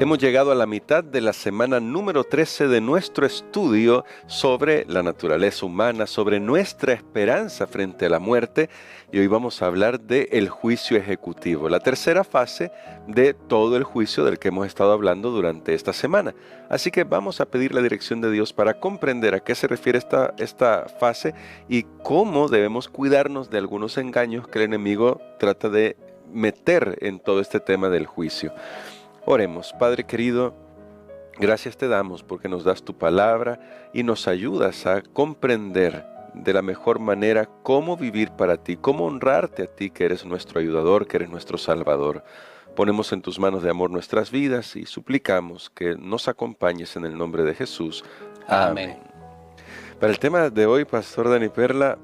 Hemos llegado a la mitad de la semana número 13 de nuestro estudio sobre la naturaleza humana, sobre nuestra esperanza frente a la muerte, y hoy vamos a hablar del juicio ejecutivo, la tercera fase de todo el juicio del que hemos estado hablando durante esta semana. Así que vamos a pedir la dirección de Dios para comprender a qué se refiere esta fase y cómo debemos cuidarnos de algunos engaños que el enemigo trata de meter en todo este tema del juicio. Oremos. Padre querido, gracias te damos porque nos das tu palabra y nos ayudas a comprender de la mejor manera cómo vivir para ti, cómo honrarte a ti que eres nuestro ayudador, que eres nuestro salvador. Ponemos en tus manos de amor nuestras vidas y suplicamos que nos acompañes en el nombre de Jesús. Amén. Para el tema de hoy, Pastor Dani Perla,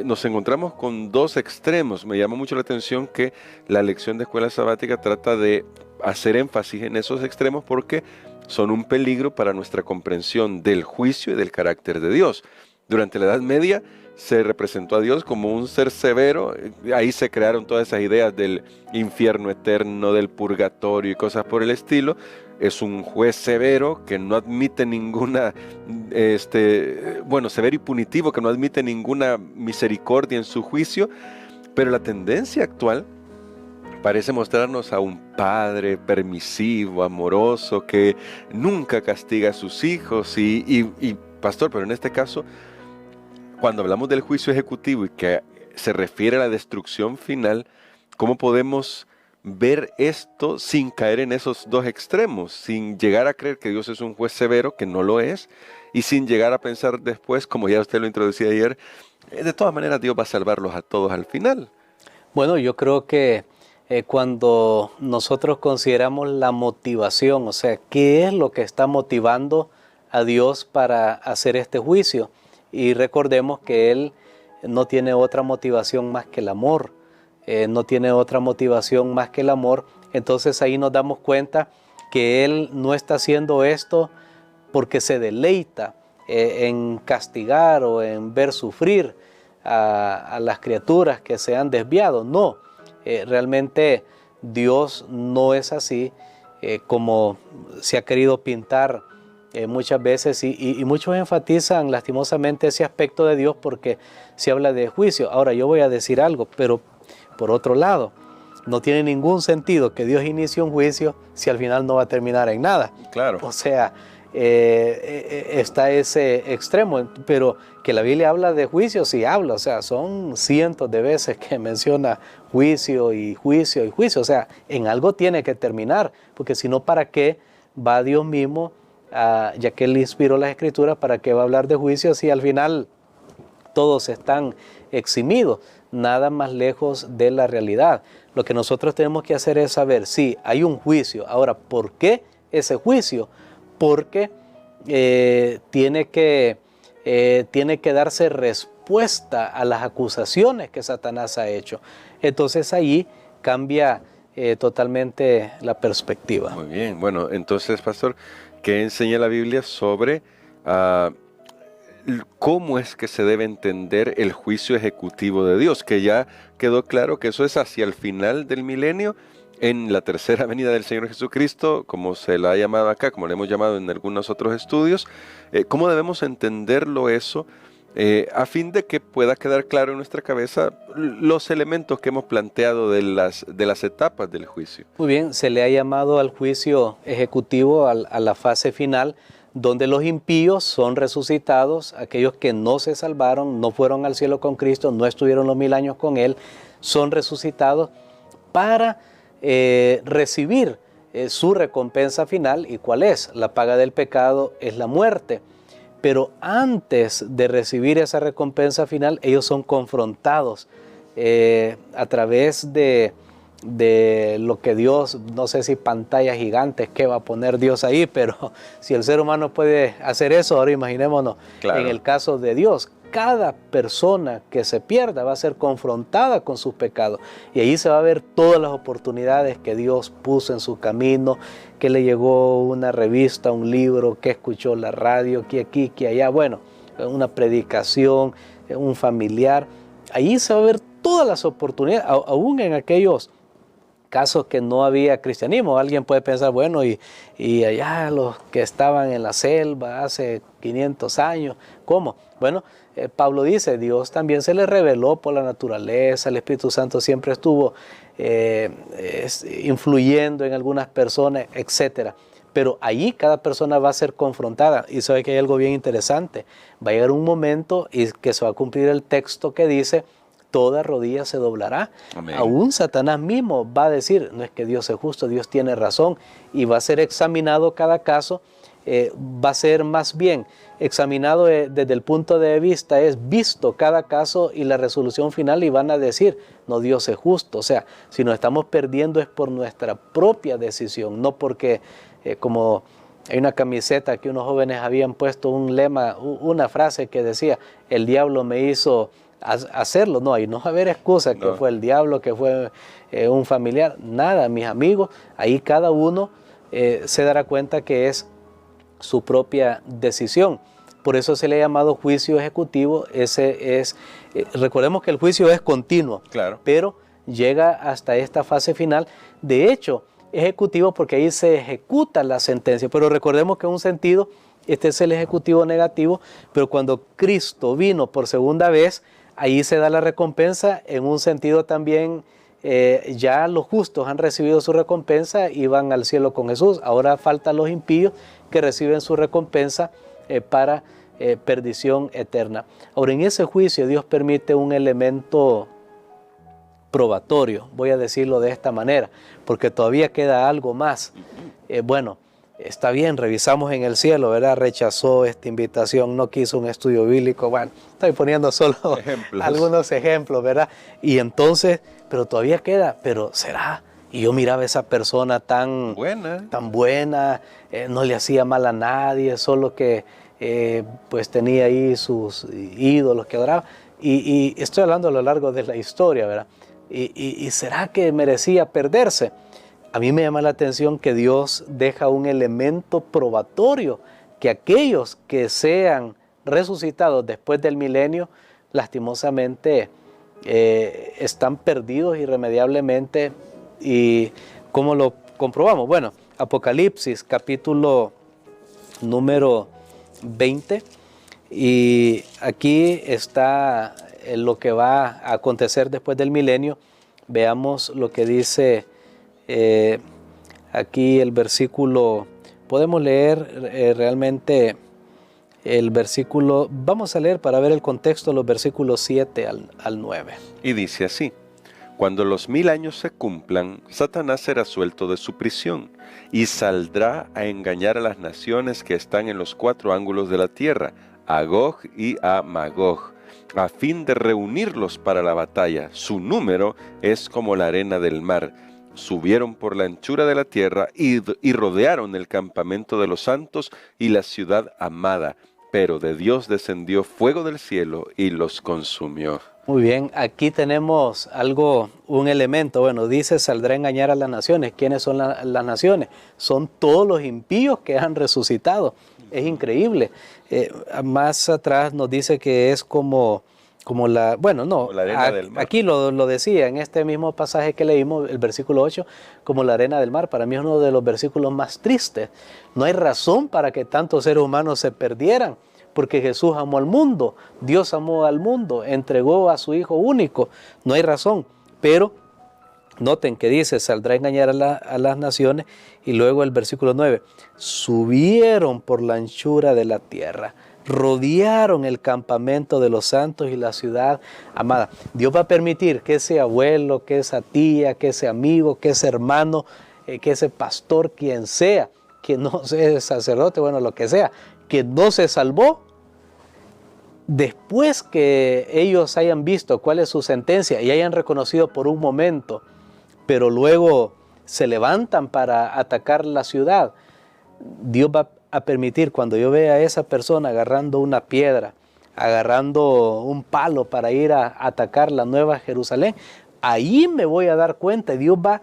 nos encontramos con dos extremos. Me llama mucho la atención que la lección de escuela sabática trata de hacer énfasis en esos extremos porque son un peligro para nuestra comprensión del juicio y del carácter de Dios. Durante la Edad Media se representó a Dios como un ser severo. Ahí se crearon todas esas ideas del infierno eterno, del purgatorio y cosas por el estilo. Es un juez severo que no admite ninguna, severo y punitivo, que no admite ninguna misericordia en su juicio. Pero la tendencia actual parece mostrarnos a un padre permisivo, amoroso, que nunca castiga a sus hijos. Y pastor, pero en este caso, cuando hablamos del juicio ejecutivo y que se refiere a la destrucción final, ¿cómo podemos ver esto sin caer en esos dos extremos? Sin llegar a creer que Dios es un juez severo, que no lo es, y sin llegar a pensar después, como ya usted lo introducía ayer, de todas maneras Dios va a salvarlos a todos al final. Bueno, yo creo que cuando nosotros consideramos la motivación, o sea, ¿qué es lo que está motivando a Dios para hacer este juicio? Y recordemos que Él no tiene otra motivación más que el amor, no tiene otra motivación más que el amor. Entonces ahí nos damos cuenta que Él no está haciendo esto porque se deleita en castigar o en ver sufrir a las criaturas que se han desviado. No. Realmente Dios no es así como se ha querido pintar muchas veces y muchos enfatizan lastimosamente ese aspecto de Dios porque se habla de juicio. Ahora yo voy a decir algo, pero por otro lado, no tiene ningún sentido que Dios inicie un juicio si al final no va a terminar en nada. Claro. O sea, está ese extremo, pero que la Biblia habla de juicio, sí habla, o sea, son cientos de veces que menciona juicio y juicio y juicio, o sea, en algo tiene que terminar, porque si no, ¿para qué va Dios mismo, ya que Él inspiró las Escrituras, para qué va a hablar de juicio si al final todos están eximidos? Nada más lejos de la realidad. Lo que nosotros tenemos que hacer es saber, sí, hay un juicio. Ahora, ¿por qué ese juicio? Porque tiene que darse respuesta a las acusaciones que Satanás ha hecho. Entonces ahí cambia totalmente la perspectiva. Muy bien, bueno, entonces, pastor, ¿qué enseña la Biblia sobre cómo es que se debe entender el juicio ejecutivo de Dios? Que ya quedó claro que eso es hacia el final del milenio, en la tercera venida del Señor Jesucristo, como se la ha llamado acá, como le hemos llamado en algunos otros estudios. ¿Cómo debemos entenderlo eso? A fin de que pueda quedar claro en nuestra cabeza los elementos que hemos planteado de las etapas del juicio. Muy bien, se le ha llamado al juicio ejecutivo, a la fase final, donde los impíos son resucitados, aquellos que no se salvaron, no fueron al cielo con Cristo, no estuvieron los 1000 años con Él, son resucitados para recibir su recompensa final. ¿Y cuál es? La paga del pecado es la muerte. Pero antes de recibir esa recompensa final, ellos son confrontados a través de lo que Dios, no sé si pantallas gigantes que va a poner Dios ahí, pero si el ser humano puede hacer eso, ahora imaginémonos, claro, en el caso de Dios, cada persona que se pierda va a ser confrontada con sus pecados y ahí se va a ver todas las oportunidades que Dios puso en su camino, que le llegó una revista, un libro, que escuchó la radio, que aquí, que allá, bueno, una predicación, un familiar. Ahí se va a ver todas las oportunidades, aún en aquellos casos que no había cristianismo. Alguien puede pensar, bueno, y allá los que estaban en la selva hace 500 años, ¿cómo? Bueno, Pablo dice, Dios también se le reveló por la naturaleza, el Espíritu Santo siempre estuvo influyendo en algunas personas, etcétera. Pero allí cada persona va a ser confrontada. Y sabe que hay algo bien interesante. Va a llegar un momento y que se va a cumplir el texto que dice, toda rodilla se doblará. Amén. Aún Satanás mismo va a decir, no es que Dios es justo, Dios tiene razón. Y va a ser examinado cada caso. Va a ser más bien examinado desde el punto de vista, es visto cada caso y la resolución final, y van a decir, no, Dios es justo. O sea, si nos estamos perdiendo es por nuestra propia decisión, no porque, como hay una camiseta que unos jóvenes habían puesto un lema, una frase que decía, el diablo me hizo hacerlo. No, ahí no va a haber excusa, que fue el diablo, que fue un familiar, nada, mis amigos. Ahí cada uno se dará cuenta que es su propia decisión. Por eso se le ha llamado juicio ejecutivo. Recordemos que el juicio es continuo, claro, pero llega hasta esta fase final. De hecho, ejecutivo porque ahí se ejecuta la sentencia, pero recordemos que en un sentido, este es el ejecutivo negativo, pero cuando Cristo vino por segunda vez, ahí se da la recompensa. En un sentido también, ya los justos han recibido su recompensa y van al cielo con Jesús. Ahora faltan los impíos que reciben su recompensa para perdición eterna. Ahora, en ese juicio Dios permite un elemento probatorio, voy a decirlo de esta manera, porque todavía queda algo más. Bueno, está bien, revisamos en el cielo, ¿verdad? Rechazó esta invitación, no quiso un estudio bíblico. Bueno, estoy poniendo solo algunos ejemplos, ¿verdad? Y entonces, pero todavía queda, pero ¿será? Y yo miraba a esa persona tan buena, no le hacía mal a nadie, solo que pues tenía ahí sus ídolos que adoraba. Y estoy hablando a lo largo de la historia, ¿verdad? ¿Y será que merecía perderse? A mí me llama la atención que Dios deja un elemento probatorio, que aquellos que sean resucitados después del milenio, lastimosamente están perdidos irremediablemente. ¿Y cómo lo comprobamos? Bueno, Apocalipsis capítulo número 20, y aquí está lo que va a acontecer después del milenio. Veamos lo que dice aquí el versículo. Podemos leer realmente el versículo, vamos a leer para ver el contexto, los versículos 7 al 9. Y dice así: cuando los 1000 años se cumplan, Satanás será suelto de su prisión y saldrá a engañar a las naciones que están en los 4 ángulos de la tierra, a Gog y a Magog, a fin de reunirlos para la batalla. Su número es como la arena del mar. Subieron por la anchura de la tierra y rodearon el campamento de los santos y la ciudad amada. Pero de Dios descendió fuego del cielo y los consumió. Muy bien, aquí tenemos un elemento. Bueno, dice, saldrá a engañar a las naciones. ¿Quiénes son las naciones? Son todos los impíos que han resucitado. Es increíble. Más atrás nos dice que es como la arena del mar. Aquí lo decía en este mismo pasaje que leímos, el versículo 8, como la arena del mar. Para mí es uno de los versículos más tristes. No hay razón para que tantos seres humanos se perdieran, porque Jesús amó al mundo, Dios amó al mundo, entregó a su Hijo único. No hay razón, pero noten que dice, saldrá a engañar a las naciones, y luego el versículo 9, subieron por la anchura de la tierra, rodearon el campamento de los santos y la ciudad amada. Dios va a permitir que ese abuelo, que esa tía, que ese amigo, que ese hermano, que ese pastor, quien sea, que no sea sacerdote, bueno, lo que sea, que no se salvó, después que ellos hayan visto cuál es su sentencia y hayan reconocido por un momento, pero luego se levantan para atacar la ciudad, Dios va a permitir, cuando yo vea a esa persona agarrando una piedra, agarrando un palo para ir a atacar la Nueva Jerusalén, ahí me voy a dar cuenta. Dios va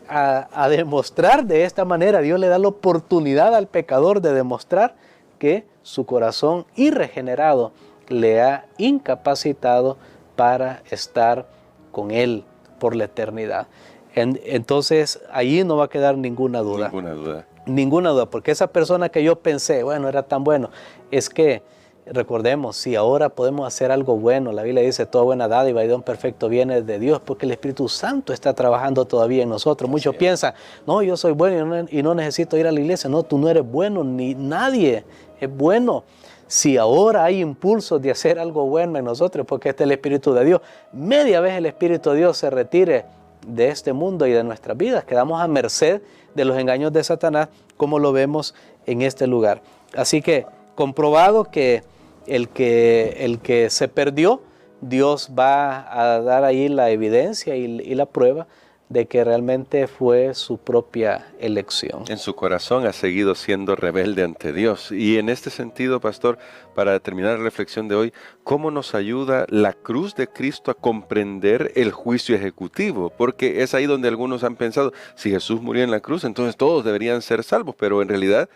a demostrar de esta manera. Dios le da la oportunidad al pecador de demostrar que su corazón irregenerado le ha incapacitado para estar con Él por la eternidad. Entonces, ahí no va a quedar ninguna duda. Ninguna duda. Ninguna duda, porque esa persona que yo pensé, bueno, era tan bueno, es que recordemos, si ahora podemos hacer algo bueno, la Biblia dice, toda buena dádiva y don perfecto viene de Dios, porque el Espíritu Santo está trabajando todavía en nosotros. Muchos piensan, no, yo soy bueno y no necesito ir a la iglesia. No, tú no eres bueno, ni nadie es bueno. Si ahora hay impulsos de hacer algo bueno en nosotros, porque este es el Espíritu de Dios, media vez el Espíritu de Dios se retire de este mundo y de nuestras vidas, quedamos a merced de los engaños de Satanás, como lo vemos en este lugar. Así que, comprobado que el que se perdió, Dios va a dar ahí la evidencia y la prueba de que realmente fue su propia elección. En su corazón ha seguido siendo rebelde ante Dios. Y en este sentido, pastor, para terminar la reflexión de hoy, ¿cómo nos ayuda la cruz de Cristo a comprender el juicio ejecutivo? Porque es ahí donde algunos han pensado, si Jesús murió en la cruz, entonces todos deberían ser salvos, pero en realidad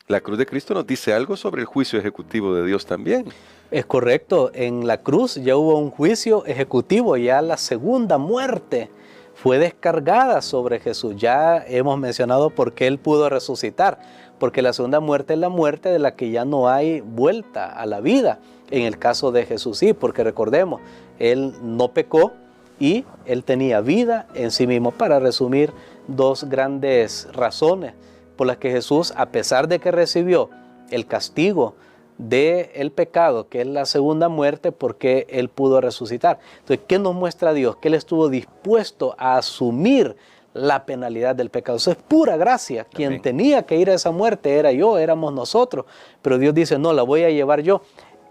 la cruz de Cristo nos dice algo sobre el juicio ejecutivo de Dios también. Es correcto, en la cruz ya hubo un juicio ejecutivo, ya la segunda muerte fue descargada sobre Jesús. Ya hemos mencionado por qué Él pudo resucitar, porque la segunda muerte es la muerte de la que ya no hay vuelta a la vida. En el caso de Jesús sí, porque recordemos, Él no pecó y Él tenía vida en sí mismo. Para resumir, dos grandes razones por las que Jesús, a pesar de que recibió el castigo del pecado, que es la segunda muerte, porque Él pudo resucitar. Entonces, ¿qué nos muestra Dios? Que Él estuvo dispuesto a asumir la penalidad del pecado. Eso es pura gracia. Quien tenía que ir a esa muerte era yo, éramos nosotros. Pero Dios dice, no, la voy a llevar yo.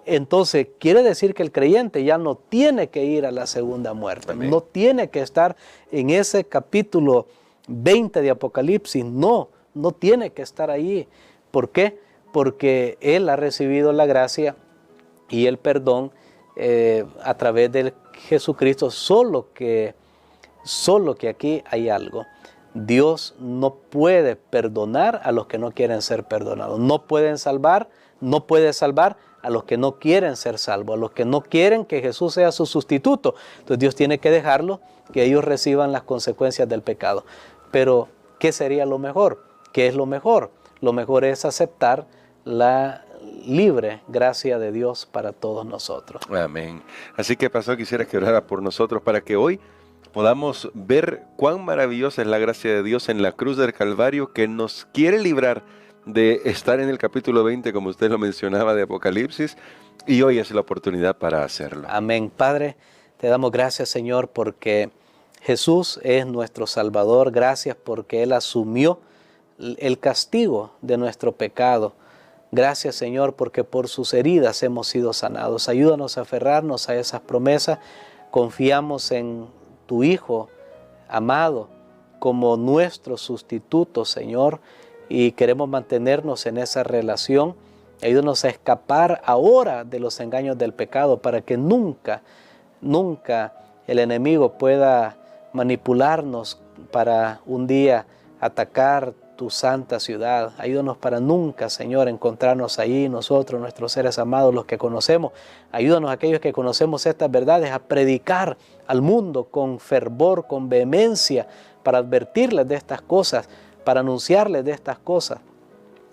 Entonces, quiere decir que el creyente ya no tiene que ir a la segunda muerte. Amén. No tiene que estar en ese capítulo 20 de Apocalipsis. No tiene que estar ahí. ¿Por qué? Porque Él ha recibido la gracia y el perdón a través de Jesucristo, solo que aquí hay algo. Dios no puede perdonar a los que no quieren ser perdonados. No puede salvar a los que no quieren ser salvos, a los que no quieren que Jesús sea su sustituto. Entonces Dios tiene que dejarlo, que ellos reciban las consecuencias del pecado. Pero, ¿qué sería lo mejor? ¿Qué es lo mejor? Lo mejor es aceptar la libre gracia de Dios para todos nosotros. Amén. Así que, pastor, quisiera que orara por nosotros para que hoy podamos ver cuán maravillosa es la gracia de Dios en la cruz del Calvario, que nos quiere librar de estar en el capítulo 20, como usted lo mencionaba, de Apocalipsis, y hoy es la oportunidad para hacerlo. Amén. Padre, te damos gracias, Señor, porque Jesús es nuestro Salvador. Gracias porque Él asumió el castigo de nuestro pecado. Gracias, Señor, porque por sus heridas hemos sido sanados. Ayúdanos a aferrarnos a esas promesas. Confiamos en tu Hijo amado como nuestro sustituto, Señor, y queremos mantenernos en esa relación. Ayúdanos a escapar ahora de los engaños del pecado para que nunca el enemigo pueda manipularnos para un día atacar tu santa ciudad. Ayúdanos para nunca, Señor, encontrarnos ahí nosotros, nuestros seres amados, los que conocemos. Ayúdanos a aquellos que conocemos estas verdades a predicar al mundo con fervor, con vehemencia, para advertirles de estas cosas, para anunciarles de estas cosas.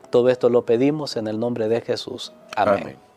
Todo esto lo pedimos en el nombre de Jesús. Amén. Amén.